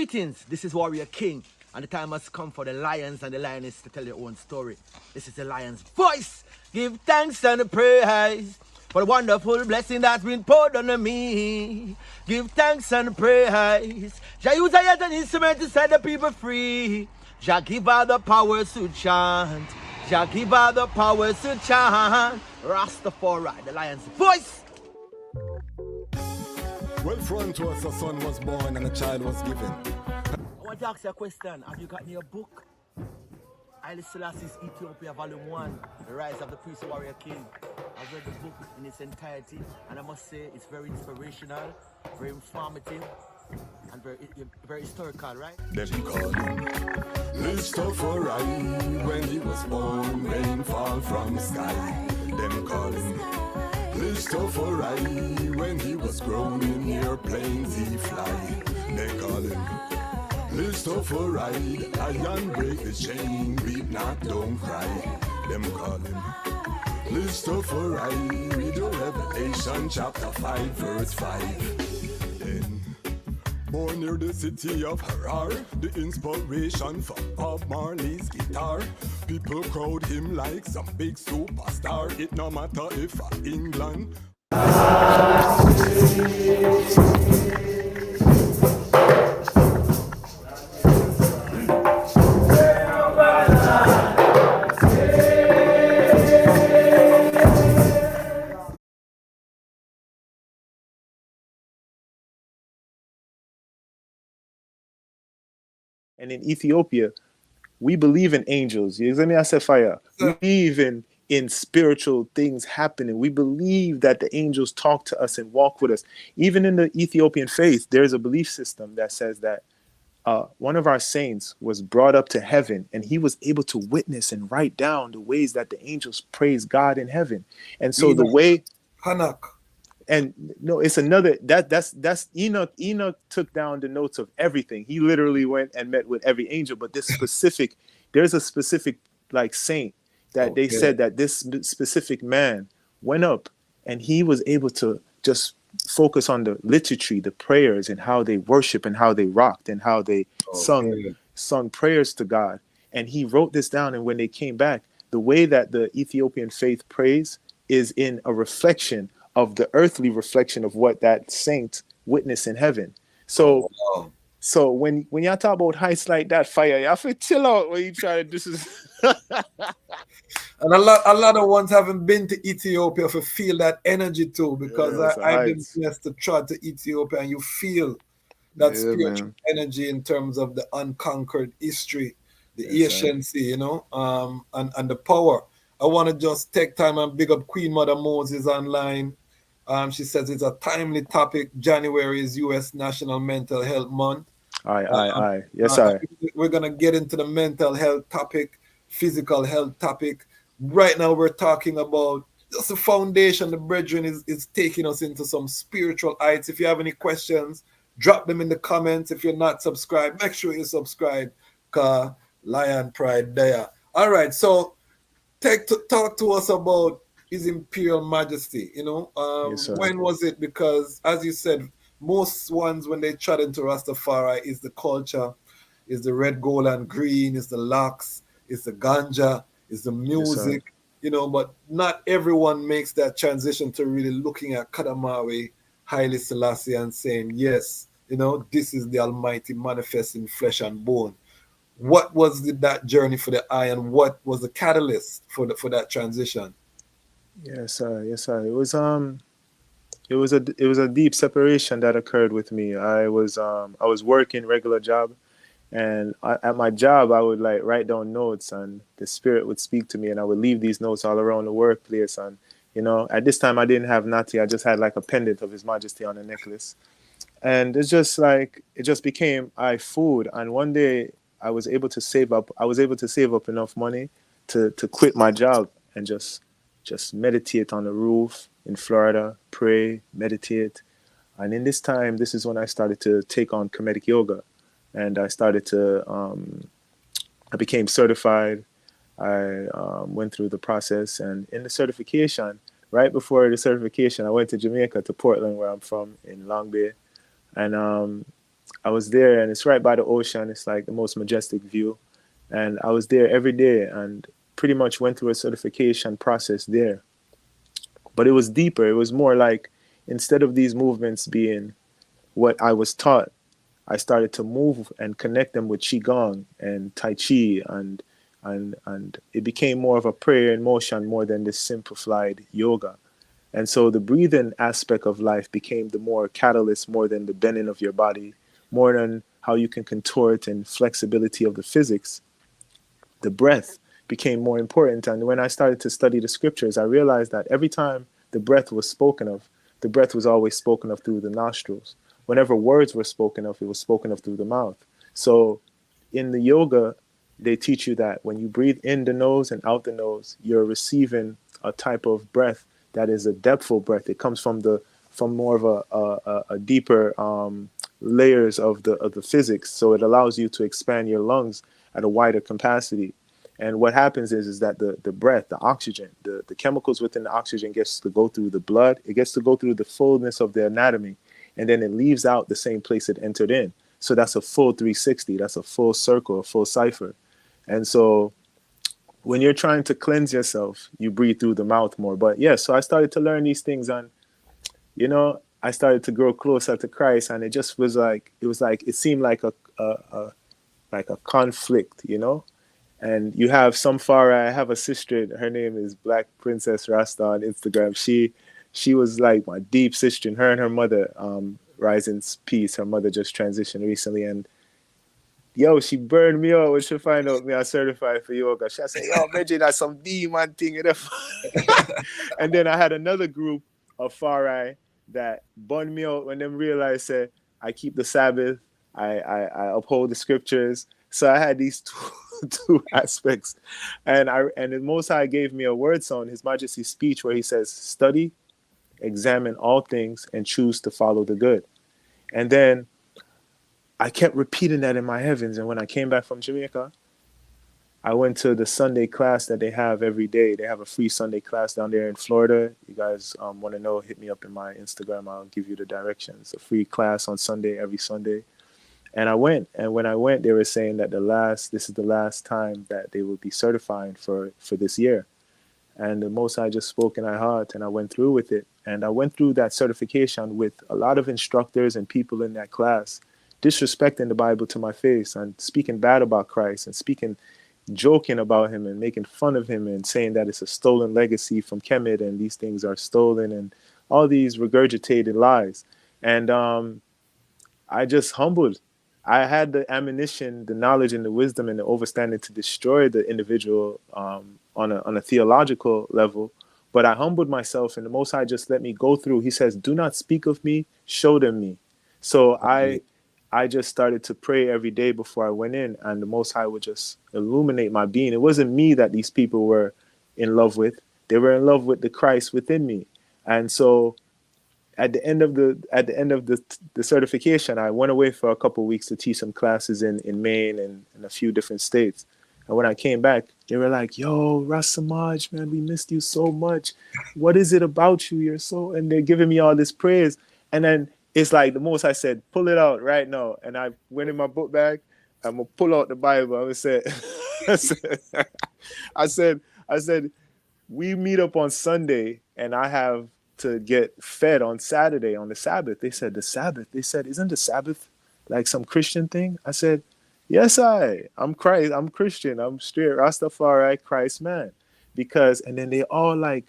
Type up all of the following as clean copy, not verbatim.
Greetings, this is Warrior King, and the time has come for the lions and the lioness to tell their own story. This is the lion's voice. Give thanks and praise for the wonderful blessing that's been poured on me. Give thanks and praise. Jah use I as an instrument to set the people free. Jah give her the powers to chant. Jah give her the powers to chant. Ras Tafari, the lion's voice. Well, front to us a son was born and a child was given. I want to ask you a question. Have you got me a book? Haile Selassie's Ethiopia Volume 1, The Rise of the Priest Warrior King. I've read the book in its entirety, and I must say it's very inspirational, very informative, and very historical, right? Them call him Ras Tafari. When he was born, rain fall from the sky. Them call him Ras Tafari. When he was grown in airplanes he fly. They call him Ras Tafari. Lion break the chain, weep not, don't cry. Them call him Ras Tafari. Read the Revelation chapter 5 verse 5. Then born near the city of Harar, the inspiration for Bob Marley's guitar. People crowd him like some big superstar. It no matter if England. And in Ethiopia, we believe in angels. You hear me? I said fire. We believe in spiritual things happening. We believe that the angels talk to us and walk with us. Even in the Ethiopian faith, there's a belief system that says that one of our saints was brought up to heaven and he was able to witness and write down the ways that the angels praise God in heaven. And so the way Hanak. And no, it's another that's Enoch. Enoch took down the notes of everything. He literally went and met with every angel. But there's a specific like saint that they said that this specific man went up and he was able to just focus on the liturgy, the prayers, and how they worship and how they rocked and how they sung prayers to God. And he wrote this down. And when they came back, the way that the Ethiopian faith prays is in a reflection of the earthly reflection of what that saint witnessed in heaven. So, so when y'all talk about heights like that, fire, y'all have to chill out when you try to do this. And a lot of ones haven't been to Ethiopia to feel that energy too, because I've been blessed to try to Ethiopia, and you feel that spiritual energy in terms of the unconquered history, the anciency, you know, and the power. I want to just take time and big up Queen Mother Moses online. She says it's a timely topic. January is U.S. National Mental Health Month. Aye. Yes, sir. We're going to get into the mental health topic, physical health topic. Right now, we're talking about just the foundation. The brethren is taking us into some spiritual heights. If you have any questions, drop them in the comments. If you're not subscribed, make sure you subscribe. Lion Pride there. All right, so talk to us about His Imperial Majesty. You know, when was it? Because as you said, most ones when they chat into Rastafari is the culture, is the red, gold, and green, is the locks, is the ganja, is the music. You know, but not everyone makes that transition to really looking at Kadamawi, Haile Selassie, and saying, yes, you know, this is the Almighty manifest in flesh and bone. What was that journey for the eye, and what was the catalyst for that transition? Yes, sir. It was a deep separation that occurred with me. I was working regular job, and at my job I would like write down notes, and the Spirit would speak to me, and I would leave these notes all around the workplace. And you know, at this time I didn't have Nati. I just had like a pendant of His Majesty on a necklace, and it just became food. And one day I was able to save up. I was able to save up enough money to quit my job and just meditate on the roof in Florida, pray, meditate. And in this time, this is when I started to take on Kemetic yoga. And I started to, I became certified. I went through the process. And in the certification, right before the certification, I went to Jamaica, to Portland, where I'm from, in Long Bay. And I was there, and it's right by the ocean. It's like the most majestic view. And I was there every day and pretty much went through a certification process there. But it was deeper. It was more like, instead of these movements being what I was taught, I started to move and connect them with Qigong and Tai Chi, and it became more of a prayer in motion more than this simplified yoga. And so the breathing aspect of life became the more catalyst, more than the bending of your body, more than how you can contort and flexibility of the physics. The breath became more important. And when I started to study the scriptures, I realized that every time the breath was spoken of, the breath was always spoken of through the nostrils. Whenever words were spoken of, it was spoken of through the mouth. So in the yoga, they teach you that when you breathe in the nose and out the nose, you're receiving a type of breath that is a depthful breath. It comes from more of a deeper layers of the physics. So it allows you to expand your lungs at a wider capacity. And what happens is that the breath, the oxygen, the chemicals within the oxygen gets to go through the blood. It gets to go through the fullness of the anatomy, and then it leaves out the same place it entered in. So that's a full 360. That's a full circle, a full cipher. And so when you're trying to cleanse yourself, you breathe through the mouth more. But yeah, so I started to learn these things, and, I started to grow closer to Christ, and it just was like, it seemed like a conflict, And you have I have a sister, her name is Black Princess Rasta on Instagram. She was like my deep sister, and her mother, rise in peace. Her mother just transitioned recently, and she burned me out when she find out me I certified for yoga. She said, Reggie, that's some demon thing. And then I had another group of Farai that burned me out when them realized I keep the Sabbath, I uphold the scriptures. So I had these two aspects, and the Most High gave me a word song, His Majesty's speech, where He says, "Study, examine all things, and choose to follow the good." And then I kept repeating that in my heavens. And when I came back from Jamaica, I went to the Sunday class that they have every day. They have a free Sunday class down there in Florida. You guys want to know, hit me up in my Instagram. I'll give you the directions. A free class on Sunday, every Sunday. And I went. And when I went, they were saying that this is the last time that they would be certifying for this year. And the Most High just spoke in my heart, and I went through with it. And I went through that certification with a lot of instructors and people in that class, disrespecting the Bible to my face and speaking bad about Christ and joking about Him and making fun of Him and saying that it's a stolen legacy from Kemet and these things are stolen and all these regurgitated lies. And I just humbled. I had the ammunition, the knowledge, and the wisdom and the understanding to destroy the individual on a theological level, but I humbled myself, and the Most High just let me go through. He says, "Do not speak of me, show them me." So I just started to pray every day before I went in, and the Most High would just illuminate my being. It wasn't me that these people were in love with; they were in love with the Christ within me. And so, at the end of the certification, I went away for a couple of weeks to teach some classes in Maine and in a few different states. And when I came back, they were like, "Yo, Ras Semaj, man, we missed you so much. What is it about you? You're so..." And they're giving me all this praise. And then it's like the Most I said, "Pull it out right now." And I went in my book bag. I'm gonna pull out the Bible. I said, I said, "We meet up on Sunday, and I have to get fed on Saturday on the Sabbath." They said, "The Sabbath?" They said, "Isn't the Sabbath like some Christian thing?" I said, "Yes, I'm Christ. I'm Christian. I'm straight Ras Tafari, Christ man." And then they all like,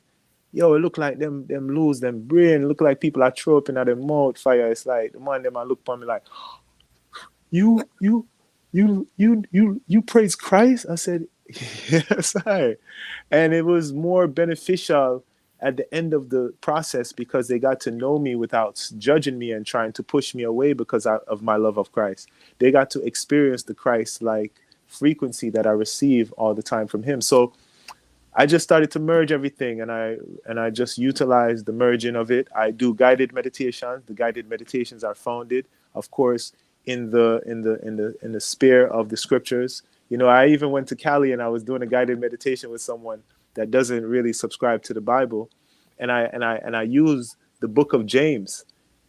"Yo, it look like them lose them brain. Look like people are throw up in their mouth fire." It's like the man them I look upon me like, you praise Christ?" I said, "Yes, I." And it was more beneficial at the end of the process because they got to know me without judging me and trying to push me away because of my love of Christ. They got to experience the Christ-like frequency that I receive all the time from Him. So I just started to merge everything, and I just utilized the merging of it. I do guided meditations. The guided meditations are founded, of course, in the sphere of the scriptures. I even went to Cali and I was doing a guided meditation with someone that doesn't really subscribe to the Bible, and I use the book of James,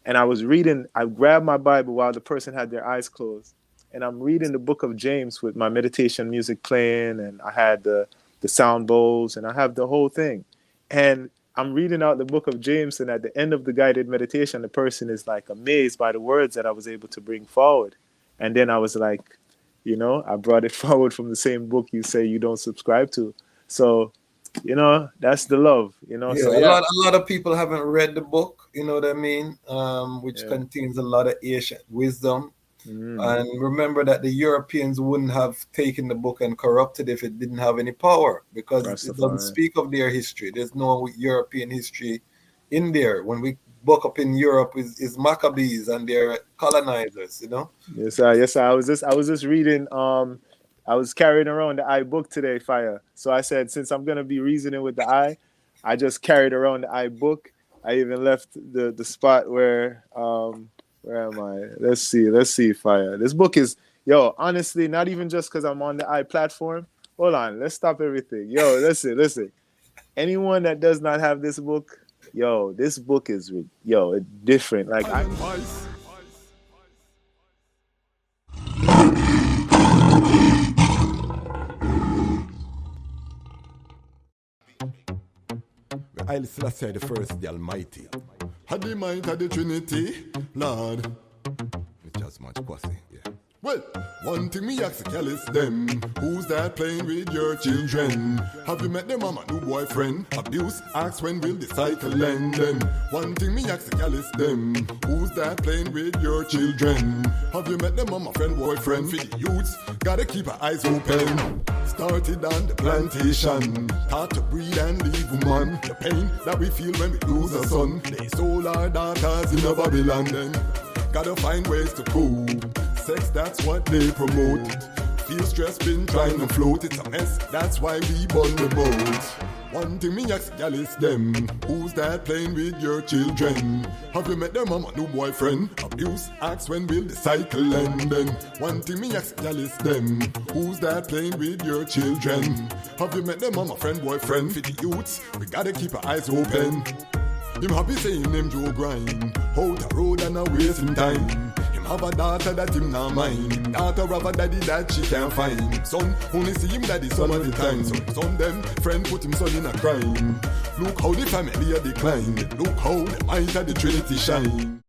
And I was reading, I grabbed my Bible while the person had their eyes closed. And I'm reading the book of James with my meditation music playing. And I had the sound bowls and I have the whole thing. And I'm reading out the book of James. And at the end of the guided meditation, the person is like amazed by the words that I was able to bring forward. And then I was like, you know, I brought it forward from the same book you say you don't subscribe to. So, you know, that's the love, you know. Yeah, So, a lot of people haven't read the book, you know what I mean? Which Yeah. contains a lot of ancient wisdom. Mm. And remember that the Europeans wouldn't have taken the book and corrupted if it didn't have any power, because Ras it doesn't Tafari. speak of their history. There's no European history in there. When we book up in Europe is Maccabees and their colonizers, you know. Yes, sir. Yes, sir. I was just reading. I was carrying around the eye book today, Fire. So I said, since I'm gonna be reasoning with the eye, I just carried around the eye book. I even left the spot where am I? Let's see, Fire. This book is, yo, honestly, not even just because I'm on the eye platform. Hold on, let's stop everything. Yo, listen. Anyone that does not have this book, yo, this book is, yo, it's different. Like Haile Selassie the First, the Almighty. Had the might of the Trinity, Lord. It's just much pussy, yeah. Well, one thing me ask the Kellis them, who's that playing with your children? Have you met them mama new boyfriend? Abuse, ask when will the cycle end then? One thing me ask the Kellis them, who's that playing with your children? Have you met them mama friend boyfriend? For the youths, gotta keep our eyes open. Started on the plantation, taught to breed and leave woman. The pain that we feel when we lose a son, they sold our daughters in a Babylon then. Gotta find ways to cool. Sex, that's what they promote. Feel stress, been trying to float. It's a mess, that's why we burn the boat. One thing me ask gal is them, who's that playing with your children? Have you met them mama new boyfriend? Abuse, ask when will the cycle end then? One thing me ask gal is them, who's that playing with your children? Have you met them mama friend boyfriend? For the youths, we gotta keep our eyes open. Him happy saying him Joe grind, out the road and a wasting time. Him have a daughter that him not mind, daughter have a daddy that she can't find. Son only see him daddy some of the time, so some them friend put him son in a crime. Look how the family a decline, look how the might of the Trinity shine.